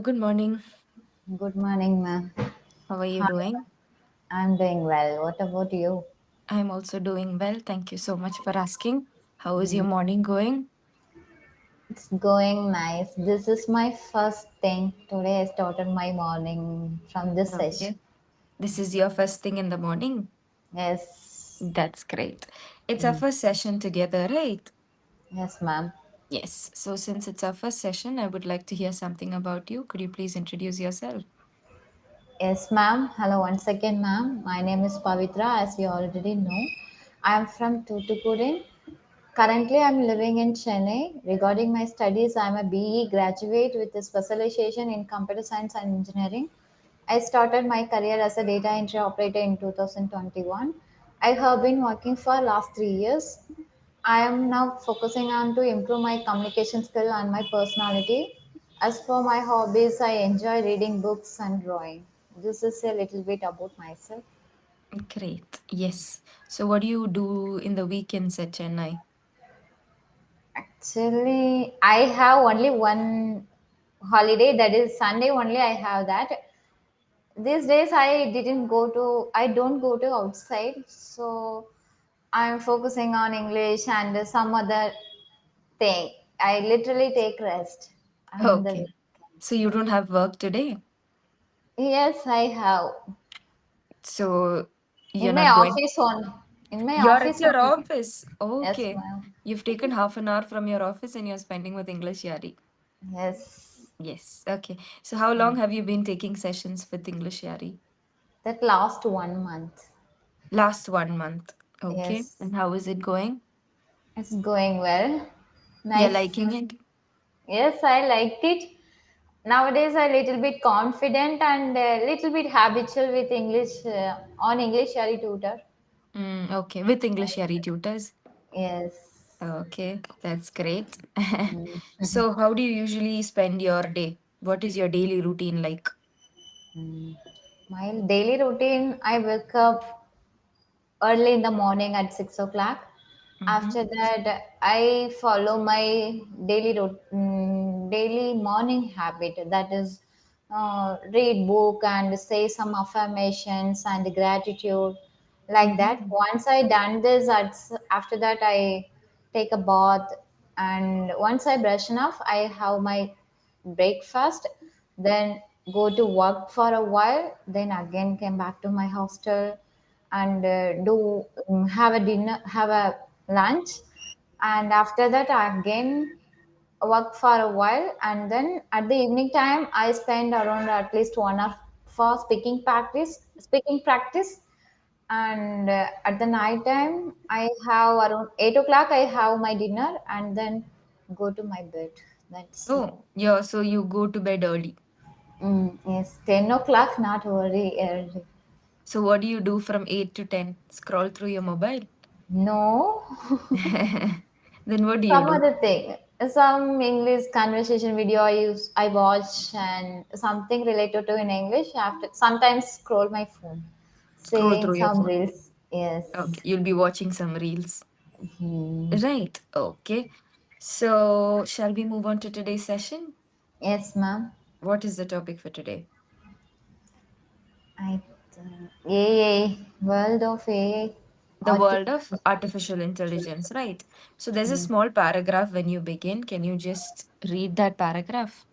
good morning. Good morning, ma'am. How are you Hi, doing? I'm doing well. What about you? I'm also doing well. Thank you so much for asking. How is your Mm, morning going? It's going nice. This is my first thing. Today I started my morning from this session. Okay. This is your first thing in the morning? Yes. That's great. It's our Mm, first session together, right? Yes, ma'am. Yes. So, since it's our first session, I would like to hear something about you. Could you please introduce yourself? Yes, ma'am. Hello, once again, ma'am. My name is Pavithra, as you already know. I am from Tuticorin. Currently, I'm living in Chennai. Regarding my studies, I'm a BE graduate with a specialization in computer science and engineering. I started my career as a data entry operator in 2021. I have been working for last 3 years. I am now focusing on to improve my communication skill and my personality. As for my hobbies, I enjoy reading books and drawing. This is a little bit about myself. Great. Yes. So, what do you do in the weekends at Chennai? Actually, I have only one holiday, that is Sunday only. I have that. These days I don't go to outside, so I'm focusing on English and some other thing. I literally take rest on the Okay. So, weekends. you don't have work today? Yes, I have. So, you're In my not going? office only. In my You're at office your only. office. Yes, Okay. ma'am. You've taken half an hour from your office and you're spending with English Yari. Yes. Yes. Okay. So how long have you been taking sessions with English Yari? That last 1 month. Last 1 month. Okay. Yes. And how is it going? It's going well. You're Nice. liking it? Yes, I liked it. Nowadays, a little bit confident and a little bit habitual with English on English Yaari Tutor. Okay. With English Yari tutors. Yes. Okay. That's great. Mm. So how do you usually spend your day? What is your daily routine like? My daily routine, I wake up early in the morning at 6 o'clock. Mm-hmm. After that, I follow my daily morning habit. That is, read book and say some affirmations and gratitude, like that. Mm-hmm. Once I done this, after that I take a bath, and once I brush enough, I have my breakfast, then go to work for a while, then again came back to my hostel and do have a dinner, have a lunch, and after that I again work for a while, and then at the evening time I spend around at least 1 hour for speaking practice, and at the night time I have around 8 o'clock I have my dinner and then go to my bed. That's it. Oh, yeah. So you go to bed early. Yes, 10 o'clock, not very early. So what do you do from 8 to 10? Scroll through your mobile? No, Then what do you some do? other thing. Some English conversation video I watch and something related to in English. After sometimes scroll my phone, Scroll seeing through your some phone. reels. Yes. Okay, you'll be watching some reels. Hmm. Right. Okay. So, shall we move on to today's session? Yes, ma'am. What is the topic for today? I AI, world of AI. The world of Artificial. artificial intelligence, right? So, there's a Hmm. small paragraph when you begin. Can you just read that paragraph?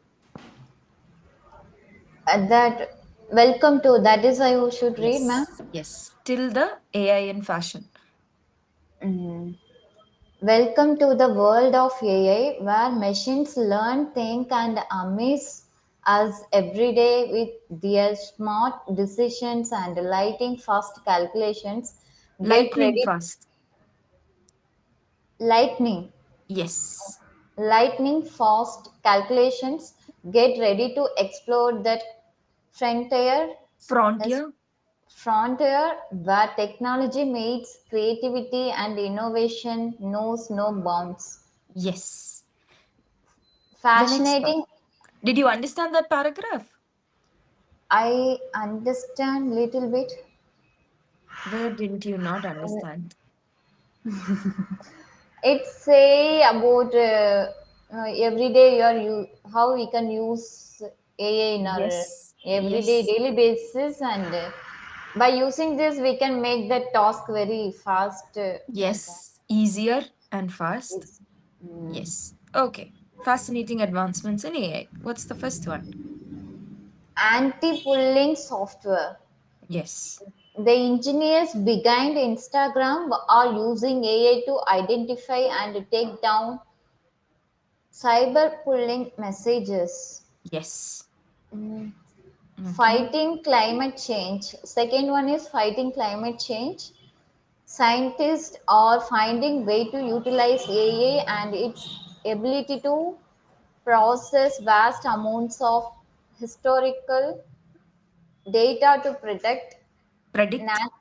That welcome to, that is I should read, ma'am. Yes. Yes. Till the AI in fashion. Mm. Welcome to the world of AI, where machines learn, think, and amaze us every day with their smart decisions and lightning fast calculations. Get Lightning ready, fast. lightning, Yes. lightning fast calculations. Get ready to explore that frontier, is Frontier. frontier where technology meets creativity and innovation knows no bounds. Yes. The next part. Fascinating. Did you understand that paragraph? I understand little bit. Where didn't you not understand? It say about every day how we can use. AI in our Yes. everyday Yes. daily basis, and by using this, we can make the task very fast, like that. Yes. Easier and fast. It's, mm, Yes. Okay. Fascinating advancements in AI. What's the first one? anti-bullying software. Yes. The engineers behind Instagram are using AI to identify and take down cyberbullying messages. Yes. Mm. Okay. Fighting climate change. Second one is fighting climate change. Scientists are finding way to utilize AI and its ability to process vast amounts of historical data to Predict. nat-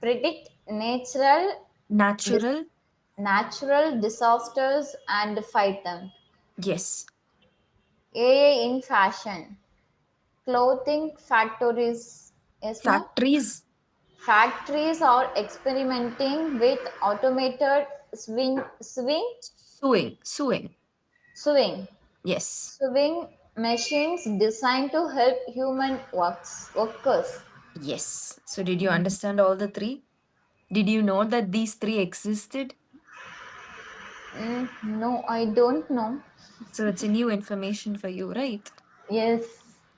predict dis- Natural. natural disasters and fight them. Yes. AI in fashion. Clothing factories. Yes, ma'am. Factories. Factories are experimenting with automated Suing. Suing. sewing Yes. sewing machines designed to help human workers. Yes. So, did you understand all the three? Did you know that these three existed? No, I don't know. So, it's a new information for you, right? Yes.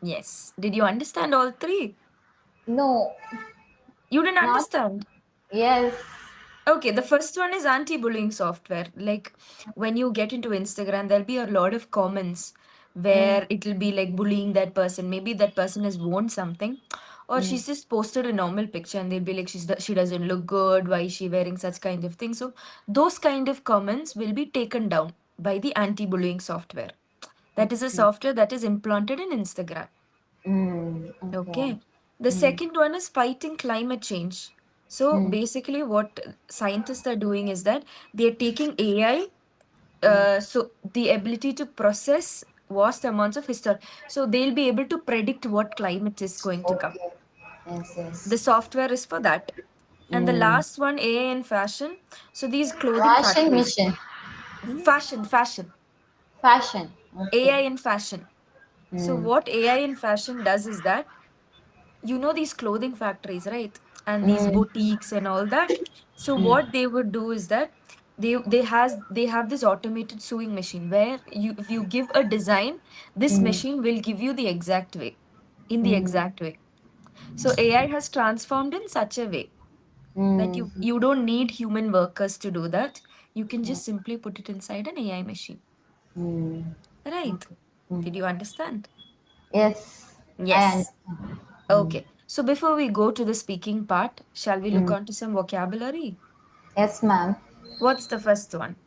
Yes. Did you understand all three? No, You didn't not. understand. Yes. Okay, the first one is anti-bullying software. Like when you get into Instagram, there'll be a lot of comments Mm, where it'll be like bullying that person. Maybe that person has worn something, or mm, she's just posted a normal picture and they'll be like, she doesn't look good. Why is she wearing such kind of things? So those kind of comments will be taken down by the anti-bullying software. That is a okay. software that is implanted in Instagram. Okay. Okay. The Mm, second one is fighting climate change. So mm, basically, what scientists are doing is that they're taking AI, mm. so the ability to process vast amounts of history. So they'll be able to predict what climate is going to come. Okay. Yes, The yes. software is for that. And the Mm. last one, AI in fashion. So these clothing Washing factories, machine. fashion, Fashion. Okay. AI in fashion. So Mm. what AI in fashion does is that you know these clothing factories, right? And these Mm. boutiques and all that. So Mm. what they would do is that they have this automated sewing machine where you if you give a design, this Mm. machine will give you the exact way, in the Mm. exact way. So AI has transformed in such a way that Mm. you don't need human workers to do that. You can just simply put it inside an AI machine. Mm. Right? Okay. Mm. Did you understand? Yes, I Yes. understand. Mm. Okay. So before we go to the speaking part, shall we look Mm. onto some vocabulary? Yes, ma'am. What's the first one?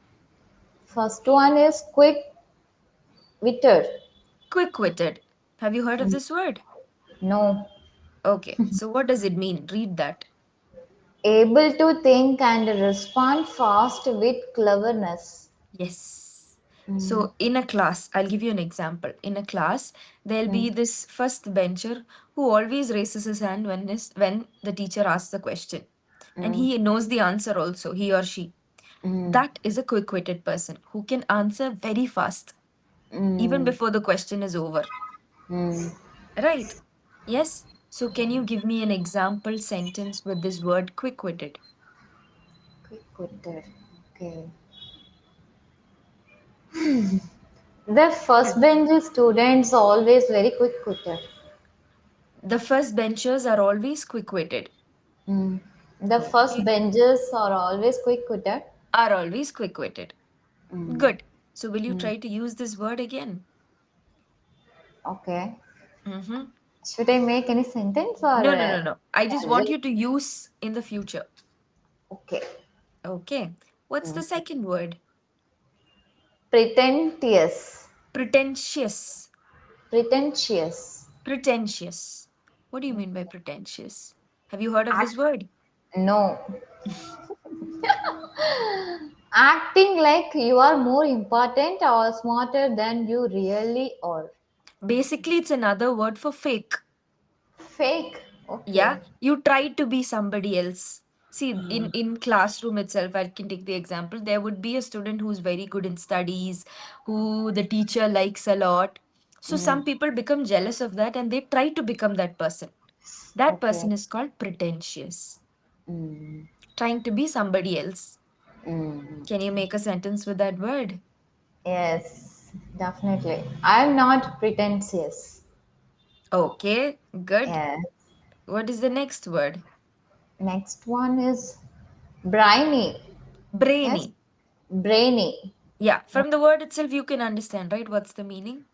First one is quick witted. Quick-witted. Have you heard of this word? No. Okay. So what does it mean? Read that. Able to think and respond fast with cleverness. Yes. Mm. So in a class, I'll give you an example. In a class, there'll Mm. be this first bencher who always raises his hand when the teacher asks the question. And Mm. he knows the answer also, he or she. Mm. That is a quick-witted person who can answer very fast, even Mm. before the question is over. Mm. Right. Yes. So can you give me an example sentence with this word quick-witted? Quick witted. Okay. The first bench students always very quick witted. The first benchers are always quick-witted. Mm. The first Okay. benches are always quick witted. Are always quick-witted. Mm. Good. So will you Mm. try to use this word again? Okay. Mm-hmm. Should I make any sentence or No, no, no, no. I just want casual? you to use in the future. Okay. Okay. What's the Mm. second word? Pretentious. Pretentious. Pretentious. Pretentious. What do you mean by pretentious? Have you heard of this Act, word? no. Acting like you are more important or smarter than you really are. Basically, it's another word for fake. Fake. Yeah, Okay. you try to be somebody else. See, in classroom itself, I can take the example. There would be a student who's very good in studies, who the teacher likes a lot. So some Mm. people become jealous of that and they try to become that person. That Okay. person is called pretentious, Mm. trying to be somebody else. Mm. Can you make a sentence with that word? Yes, definitely. I'm not pretentious. Okay, good. Yes. What is the next word? Next one is briny. Yes, Brainy. brainy. Yeah, from the word itself, you can understand, right? What's the meaning?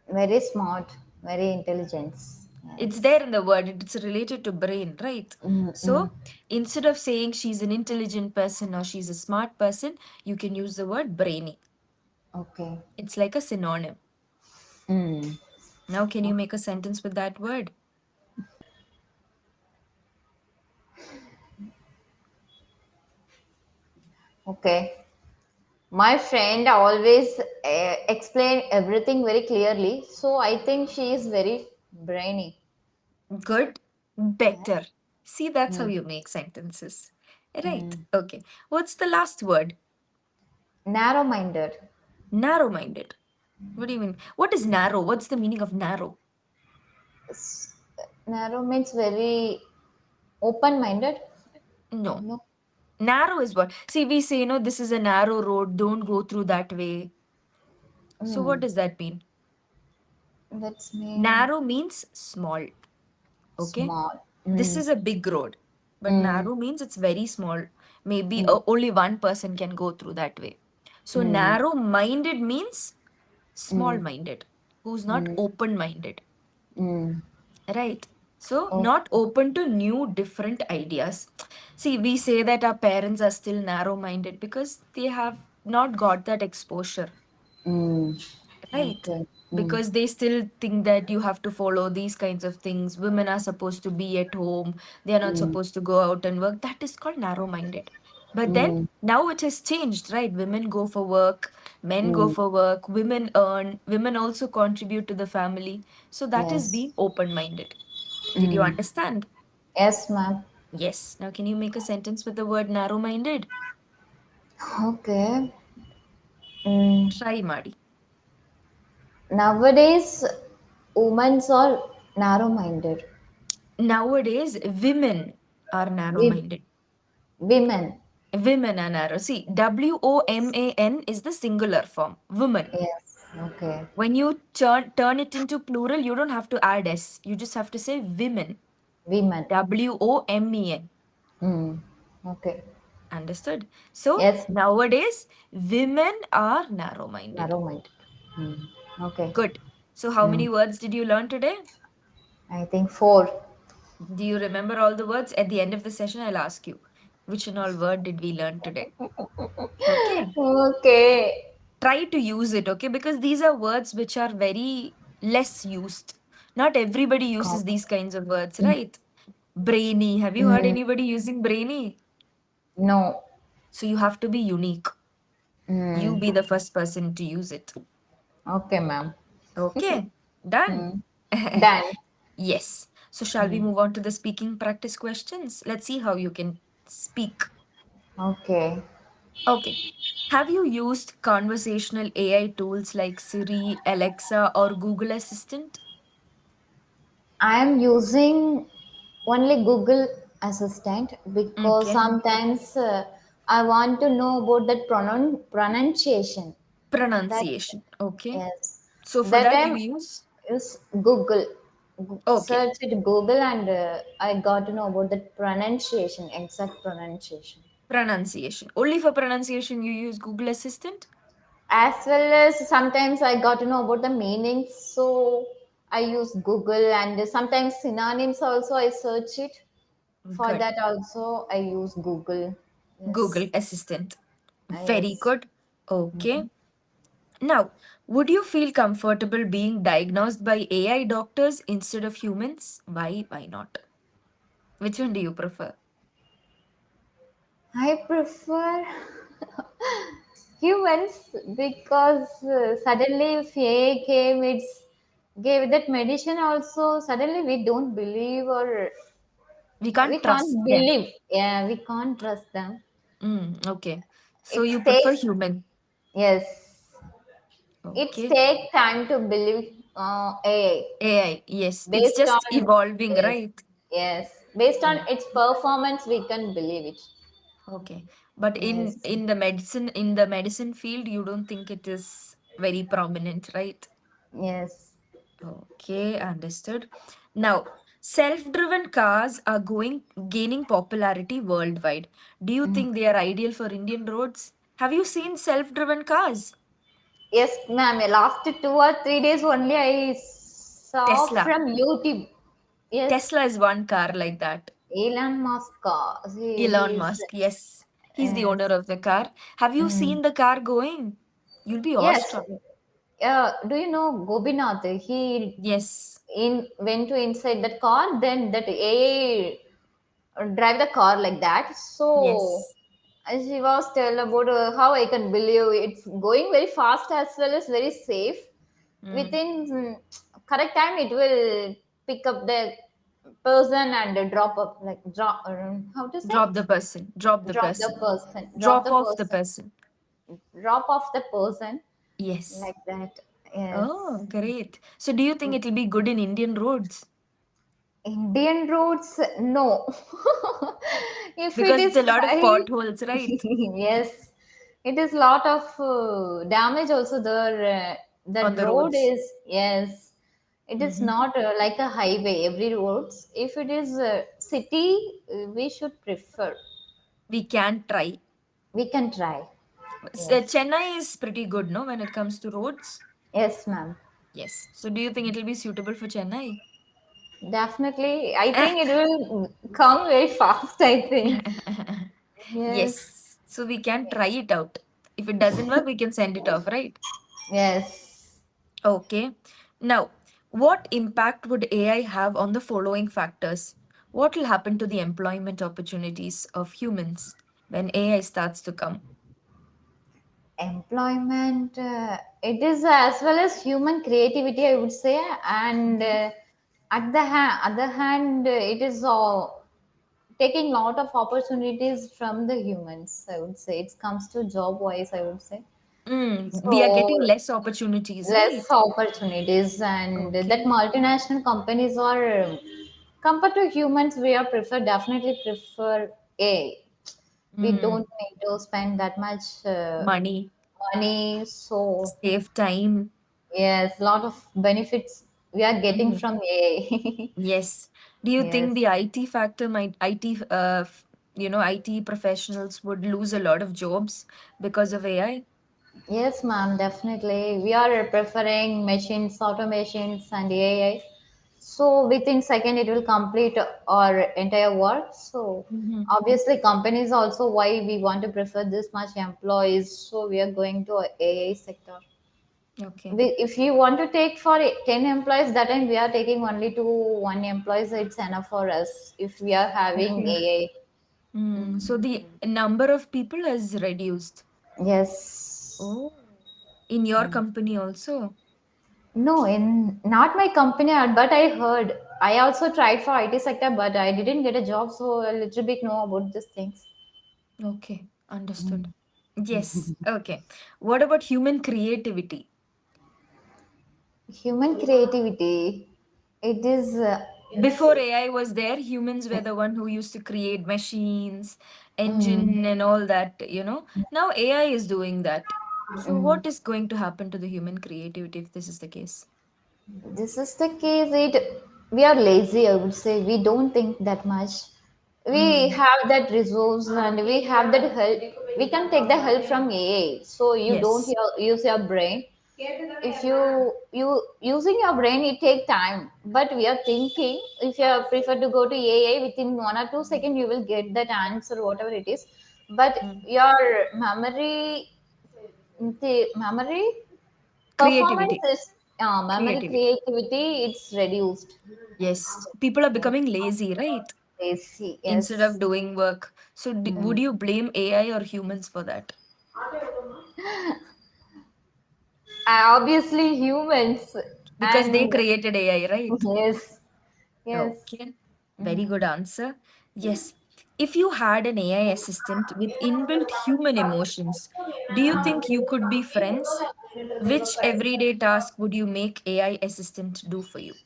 Very smart, very intelligence. It's Yes. there in the word, it's related to brain, right? Mm-mm. So instead of saying she's an intelligent person or she's a smart person, you can use the word brainy. Okay. It's like a synonym. Mm. Now, can you make a sentence with that word? Okay. My friend always explain everything very clearly, so I think she is very brainy. Good, better. See, that's how Mm. you make sentences. Right. Mm. Okay. What's the last word? Narrow-minded. Narrow minded. What do you mean? What is narrow? What's the meaning of narrow? S- Narrow means very open-minded. No. No. Narrow is what? See, we say, this is a narrow road, don't go through that way. So, what Mm. does that mean? That's mean Narrow means small. Okay. small. This Mm. is a big road, but Mm. narrow means it's very small. Maybe Mm. only one person can go through that way. So, Mm. narrow minded means small Mm. minded, who's not Mm. open minded. Mm. Right. So, Oh. not open to new, different ideas. See, we say that our parents are still narrow minded because they have not got that exposure. Mm. Right. Okay. Mm. Because they still think that you have to follow these kinds of things. Women are supposed to be at home, they are not Mm. supposed to go out and work. That is called narrow minded. But then Mm. now it has changed, right? Women go for work, men go Mm. for work, women earn, women also contribute to the family. So that is Yes. being open minded. Did you Mm. understand? Yes, ma'am. Yes. Now, can you make a sentence with the word narrow minded? Okay. Mm. Try, Madi. Nowadays, women are narrow-minded. Nowadays, women are narrow We, minded. women. Women are narrow. See, WOMAN is the singular form, woman. Yes. Okay. When you turn it into plural, you don't have to add S. You just have to say women. Women. WOMEN. Mm. Okay. Understood? So, Yes. nowadays, women are narrow minded. Narrow-minded. Mm. Okay. Good. So, how Mm. many words did you learn today? I think four. Do you remember all the words? At the end of the session, I'll ask you which and all word did we learn today? Okay. Okay. Try to use it, okay? Because these are words which are very less used. Not everybody uses Common. these kinds of words, Mm. right? Brainy. Have you heard Mm. anybody using brainy? No. So you have to be unique. You Mm. be the first person to use it. Okay, ma'am. Okay, done. Mm. Done. Yes. So shall we Mm. move on to the speaking practice questions? Let's see how you can speak. Okay. Okay. Have you used conversational AI tools like Siri, Alexa, or Google Assistant? I am using only Google Assistant because Okay. sometimes I want to know about that pronunciation. That Pronunciation. Okay. yes, So for that that you time use is Google. okay. Search it Google and I got to know about the pronunciation, exact pronunciation. Pronunciation. Only for pronunciation you use Google Assistant? As well as sometimes I got to know about the meanings, so I use Google and sometimes synonyms also I search it. For Good. that also I use Google. Yes. Google Assistant. Very Yes. good. Okay. Now, would you feel comfortable being diagnosed by AI doctors instead of humans? Why? Why not? Which one do you prefer? I prefer humans because suddenly if AI came, it's gave that medicine also. Suddenly we don't believe or We we can't trust can't them. believe. Yeah, we can't trust them. Okay. So It you prefer takes human. yes, it Okay. takes time to believe. AI. AI, yes. It's Based just on, evolving, yes, right? yes, based on Oh, its performance, we can believe it. okay. But in Yes, the medicine field, you don't think it is very prominent, right? yes. Okay, understood. Now, self-driven cars are gaining popularity worldwide. Do you Mm. think they are ideal for Indian roads? Have you seen self-driven cars? Yes, ma'am. Last 2 or 3 days only I saw Tesla. from YouTube. Yes, Tesla is one car like that. Elon Musk. Elon He's Musk, yes. He's the owner yes. of the car. Have you Mm. seen the car going? You'll be Yes. awestruck. Do you know Gobinath? He Yes. in went to inside that car. Then that AI drive the car like that. So Yes. as she was tell about how I can believe it's going very fast as well as very safe. Mm. Within correct time, it will pick up the person and drop up like drop. How to say? Drop the person. Drop the Drop the person. person. Drop Drop the off the person. person. Drop off the person Yes. like that. Yes. Oh, great. So do you think it'll be good in Indian roads? Indian roads, no. If it Because is it's a lot of high, potholes, right? yes, it is lot of damage also there. On That the road roads. is, yes, it is Hmm. not like a highway. Every roads, if it is city, we should prefer. We can try. We can try. Yes, Chennai is pretty good, no, when it comes to roads? yes, ma'am. Yes. So do you think it'll be suitable for Chennai? Definitely, I think it will come very fast. I think. Yes, Yes. So we can try it out. If it doesn't work, we can send it off, right? yes. Okay. Now, what impact would AI have on the following factors? What will happen to the employment opportunities of humans when AI starts to come? Employment, it is as well as human creativity, I would say, and Mhm. at the other hand, it is taking lot of opportunities from the humans. I would say it comes to job wise. I would say We are so getting less opportunities, less right? opportunities, and that Okay. multinational companies are compared to humans. We are prefer definitely prefer A. We don't Mm. need to spend that much Money, money, so save time. yes, lot of benefits we are getting Mhm. from AI. Yes. Do you think Yes. the IT factor might IT professionals would lose a lot of jobs because of AI? Yes, ma'am, definitely. We are preferring machines, automations, and AI. So within second, it will complete our entire work. So Hmm. obviously, companies also why we want to prefer this much employees. So we are going to AI sector. Okay. If you want to take for 10 employees, that time we are taking only to one employees. It's enough for us if we are having Okay. AI. So the number of people has reduced. Yes. Oh. In your company also? No, in not my company, but I heard. I also tried for IT sector, but I didn't get a job, so a little bit know about these things. Okay, understood. Yes. Okay. What about human creativity? Human creativity, it is. Before AI was there, humans were the one who used to create machines, Mm, engine, and all that. Now AI is doing that. So mm. what is going to happen to the human creativity if this is the case? This is the case. It we are lazy. I would say we don't think that much. We Mm. have that resource and we have that help. We can take the help from AI. So you don't Yes. use your brain. If you using your brain, it take time. But we are thinking. If you prefer to go to AI within 1 or 2 seconds, you will get that answer, whatever it is. But Mm. your memory performance Creativity. is memory Creativity. creativity. It's reduced. Yes. People are Yes. becoming lazy, right? Lazy. Instead of Yes. doing work. So would Mm. you blame AI or humans for that? Obviously humans Because they and created AI, right? yes, yes. Okay. Very Mm. good answer. Yes. If you had an AI assistant with inbuilt human emotions, do you think you could be friends? Which everyday task would you make AI assistant do for you?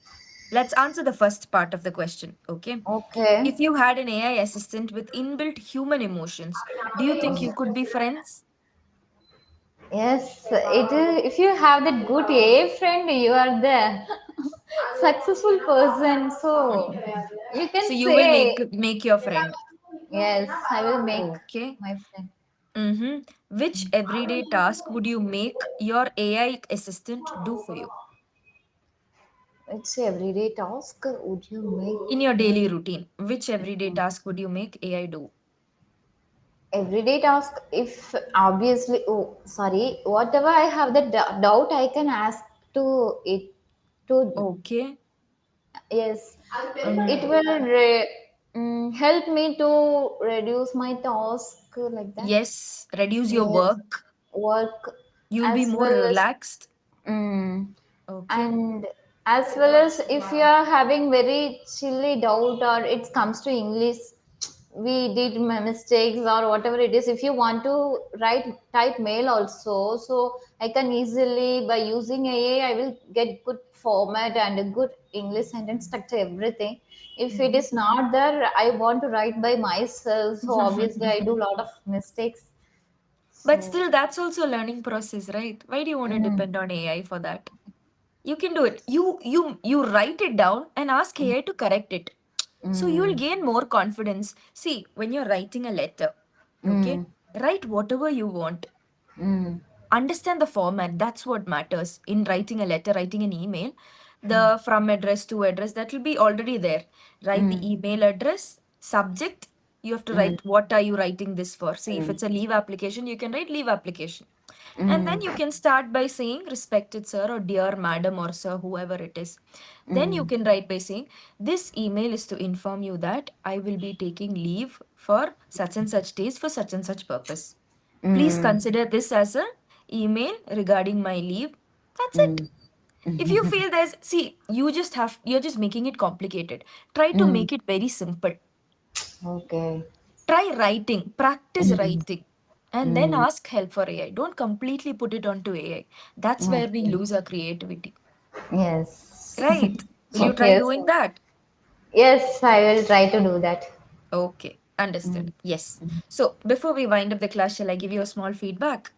Let's answer the first part of the question, okay? Okay. If you had an AI assistant with inbuilt human emotions, do you think you could be friends? Yes, it is. If you have that good A friend, you are the successful person. So you can So you will say, make your friend. yes, I will make Okay. my friend. Mm-hmm. Which everyday task would you make your AI assistant do for you It's everyday task. Would you in make your daily routine? Which everyday task would you make AI do? everyday task? If obviously, oh, sorry, whatever I have the doubt, I can ask to it. To Okay. yes, it Um, will help me to reduce my task like that. yes, reduce your Yes, work. work You'll be as more well as relaxed. mm, Okay. and as well as if you are having very chilly doubt or it comes to English, we did mistakes or whatever it is. If you want to write type mail also, so I can easily by using AI, I will get good format and a good English sentence structure everything. If it Mhm. is not there, I want to write by myself. So obviously, I do a lot of mistakes. But So. still, that's also a learning process, right? Why do you want to Mm, depend on AI for that? You can do it. You write it down and ask AI to correct it. So you'll mm, gain more confidence. See, when you're writing a letter, okay, mm, write whatever you want. mm, Understand the format. That's what matters in writing a letter, writing an email. The from address to address, that will be already there. Write the mm, email address, subject. You have to mm, write what are you writing this for. See, if mm, it's a leave application, you can write leave application. And then mm, you can start by saying respected sir or dear madam or sir, whoever it is. Then you mm, can write by saying this email is to inform you that I will be taking leave for such and such days for such and such purpose. Please mm, consider this as a email regarding my leave. That's it. mm, If you feel there's, see, you're just making it complicated. Try to mm. make it very simple. Okay. Try writing, practice Mm, writing, and then mm. ask help for AI. Don't completely put it onto AI. That's where we Okay. lose our creativity. Yes. Right? Will you try Yes. doing that? Yes, I will try to do that. Okay, Mm. understood. Yes. So before we wind up the class, shall I give you a small feedback?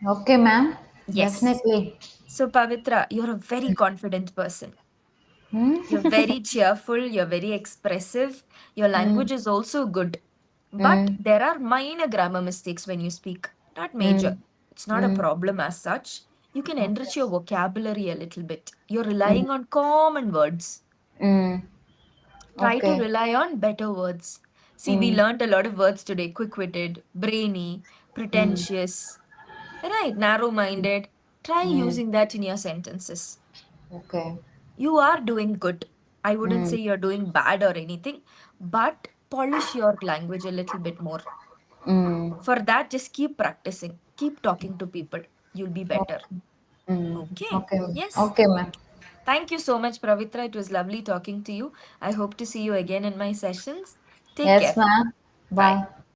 Okay, ma'am. Yes. Definitely. So, Pavitra, you're a very confident person. Mm, You're very cheerful, you're very expressive, your mm, language is also good. But mm, there are minor grammar mistakes when you speak, not major. mm, It's not a mm. problem as such. You can Okay. enrich your vocabulary a little bit. You're Mm, relying on common words. mm. Try to Okay. rely on better words. See, we Mm, learned a lot of words today: quick witted, brainy, mm, pretentious, right? Narrow minded. Try mm. using that in your sentences. Okay. You are doing good. I wouldn't Mm, say you're doing bad or anything, but polish your language a little bit more. mm. For that, just keep practicing, keep talking to people. You'll be better. Okay. Mm. Okay. Okay. Yes. Okay, ma'am. Thank you so much, Pravitra. It was lovely talking to you. I hope to see you again in my sessions. Take Yes, care. ma'am. Bye. Bye.